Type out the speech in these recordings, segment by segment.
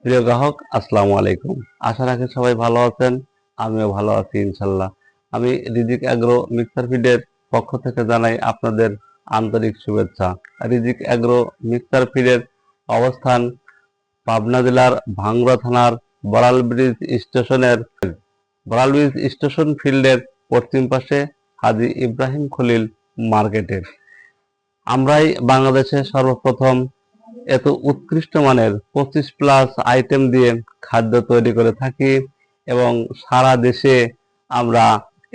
প্রিয় গ্রাহক, আসসালামু আলাইকুম। আশা রাখি সবাই ভালো আছেন। আমিও ভালো আছি ইনশাল্লাহ। আমি রিজিক অ্যাগ্রো মিক্সার ফিডের পক্ষ থেকে জানাই আপনাদের আন্তরিক শুভেচ্ছা। রিজিক অ্যাগ্রো মিক্সার ফিডের অবস্থান পাবনা জেলার ভাঙ্গুড়া থানার বড়াল ব্রিজ স্টেশন ফিল্ডের পশ্চিম পাশে হাজী ইব্রাহিম খলিল মার্কেটের। আমরাই বাংলাদেশে সর্বপ্রথম এত উৎকৃষ্ট মানের 25+ আইটেম দিয়ে খাদ্য তৈরি করে থাকি এবং সারা দেশে আমরা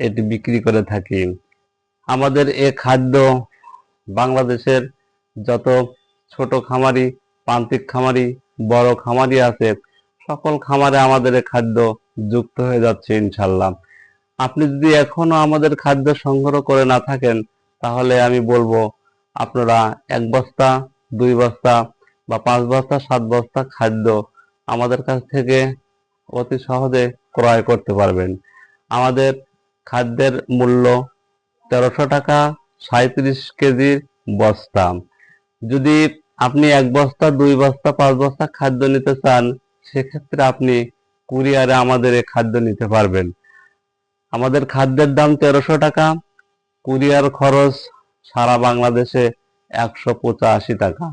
এটি বিক্রি করে থাকি। আমাদের এ খাদ্য বাংলাদেশের যত ছোট খামারি, প্রান্তিক খামারি, বড় খামারি আছে, সকল খামারে আমাদের এ খাদ্য যুক্ত হয়ে যাচ্ছে ইনশাল্লাহ। আপনি যদি এখনো আমাদের খাদ্য সংগ্রহ করে না থাকেন, তাহলে আমি বলবো আপনারা 1 বস্তা, 2 বস্তা বা 5 বস্তা, 7 বস্তা খাদ্য আমাদের কাছ থেকে অতি সহজে ক্রয় করতে পারবেন। আমাদের খাদ্যের মূল্য 1300 টাকা 37 কেজির বস্তা। যদি আপনি 1 বস্তা, 2 বস্তা, 5 বস্তা খাদ্য নিতে চান, সেক্ষেত্রে আপনি কুরিয়ারে আমাদের এই খাদ্য নিতে পারবেন। আমাদের খাদ্যের দাম 1300 টাকা, কুরিয়ার খরচ সারা বাংলাদেশে 185 টাকা।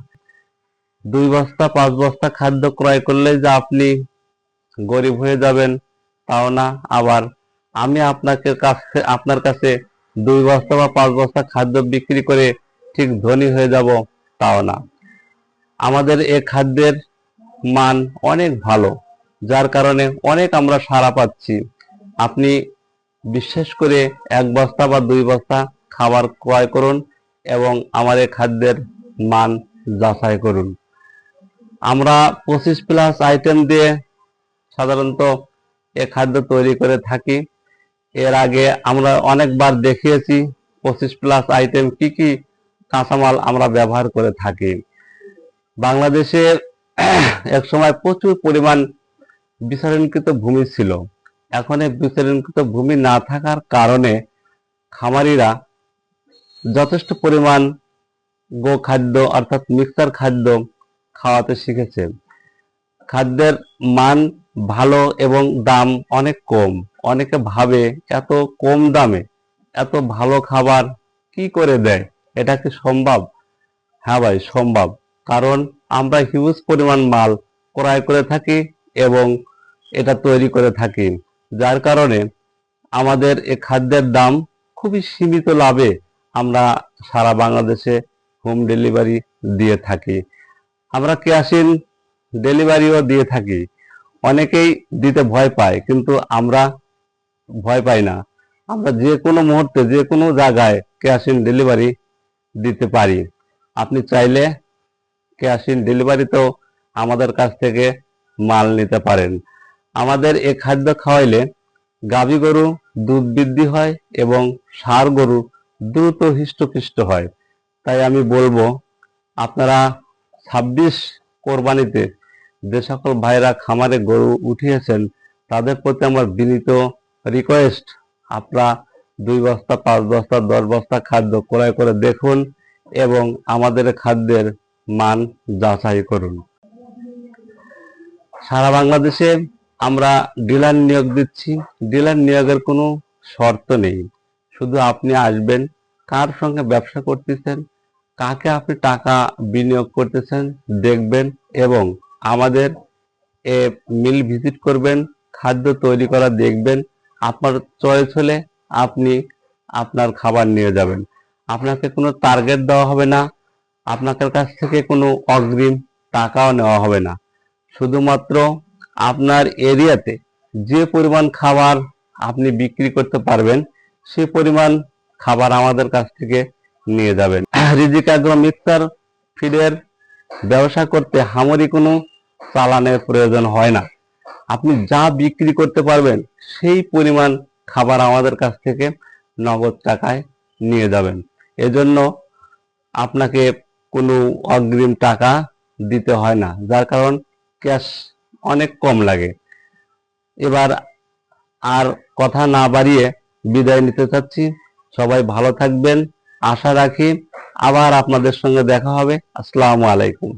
2 বস্তা, 5 বস্তা খাদ্য ক্রয় করলে যে আপনি গরিব হয়ে যাবেন তাও না, আবার আমি আপনার কাছে 2 বস্তা বা 5 বস্তা খাদ্য বিক্রি করে ঠিক ধনী হয়ে যাব তাও না। আমাদের এই খাদ্যের মান অনেক ভালো, যার কারণে অনেক আমরা সাড়া পাচ্ছি। আপনি বিশেষ করে 1 বস্তা বা 2 বস্তা খাবার ক্রয় করুন এবং আমার এই খাদ্যের মান যাচাই করুন। আমরা 25+ আইটেম দিয়ে সাধারণত এ খাদ্য তৈরি করে থাকি। এর আগে আমরা অনেকবার দেখিয়েছি 25+ আইটেম কি কি কাঁচামাল আমরা ব্যবহার করে থাকি। বাংলাদেশে একসময় প্রচুর পরিমাণ বিচারণকৃত ভূমি ছিল। এখন এই বিচারণকৃত ভূমি না থাকার কারণে খামারিরা যথেষ্ট পরিমাণ গোখাদ্য অর্থাৎ মিক্সার খাদ্য খাওয়াতে শিখেছে। খাদ্যের মান ভালো এবং দাম অনেক কম। অনেকে ভাবে এত কম দামে এত ভালো খাবার কি করে দেয়, এটা কি সম্ভব? হ্যাঁ ভাই, সম্ভব। কারণ আমরা হিউজ পরিমাণ মাল ক্রয় করে থাকি এবং এটা তৈরি করে থাকি, যার কারণে আমাদের এই খাদ্যের দাম খুবই সীমিত লাভে আমরা সারা বাংলাদেশে হোম ডেলিভারি দিয়ে থাকি। আমরা ক্যাশ ইন ডেলিভারিও দিয়ে থাকি। অনেকেই দিতে ভয় পায়, কিন্তু আমরা ভয় পাই না। আমরা যে কোনো মুহূর্তে যে কোনো জায়গায় ক্যাশ ইন ডেলিভারি দিতে পারি। আপনি চাইলে ক্যাশ ইন ডেলিভারিতেও আমাদের কাছ থেকে মাল নিতে পারেন। আমাদের এই খাদ্য খাওয়াইলে গাভী গরু দুধ বৃদ্ধি হয় এবং ষাঁড় গরু দ্রুত হৃষ্টপুষ্ট হয়। তাই আমি বলবো আপনারা 26 কোরবানিতে যে সকল ভাইরা খামারে গরু উঠিয়েছেন, তাদের প্রতি আমার বিনীত রিকোয়েস্ট, আপনারা 2 বস্তা, 5 বস্তা, 10 বস্তা খাদ্য ক্রয় করে দেখুন এবং আমাদের খাদ্যের মান যাচাই করুন। সারা বাংলাদেশে আমরা ডিলার নিয়োগ দিচ্ছি। ডিলার নিয়োগের কোনো শর্ত নেই, শুধু আপনি আসবেন, কার সঙ্গে ব্যবসা করতেছেন, কাকে আপনি টাকা বিনিয়োগ করতেছেন দেখবেন এবং আমাদের মিল ভিজিট করবেন, খাদ্য তৈরি করা দেখবেন। আপনার চয়েস হলে আপনি আপনার খাবার নিয়ে যাবেন। আপনাকে কোনো টার্গেট দেওয়া হবে না, আপনাদের কাছ থেকে কোনো অগ্রিম টাকাও নেওয়া হবে না। শুধুমাত্র আপনার এরিয়াতে যে পরিমাণ খাবার আপনি বিক্রি করতে পারবেন, সে পরিমাণ খাবার আমাদের কাছ থেকে নিয়ে যাবেন। রিজিক অ্যাগ্রো মিক্সার ফিডের ব্যবসা করতে হামরি কোনো চালানের প্রয়োজন হয় না। আপনি যা বিক্রি করতে পারবেন সেই পরিমাণ খাবার আমাদের কাছ থেকে নগদ টাকায় নিয়ে যাবেন। এজন্য আপনাকে কোনো অগ্রিম টাকা দিতে হয় না, যার কারণ ক্যাশ অনেক কম লাগে। এবার আর কথা না বাড়িয়ে বিদায় নিতে চাচ্ছি। সবাই ভালো থাকবেন, আশা রাখি আবার আপনাদের সঙ্গে দেখা হবে। আসসালামু আলাইকুম।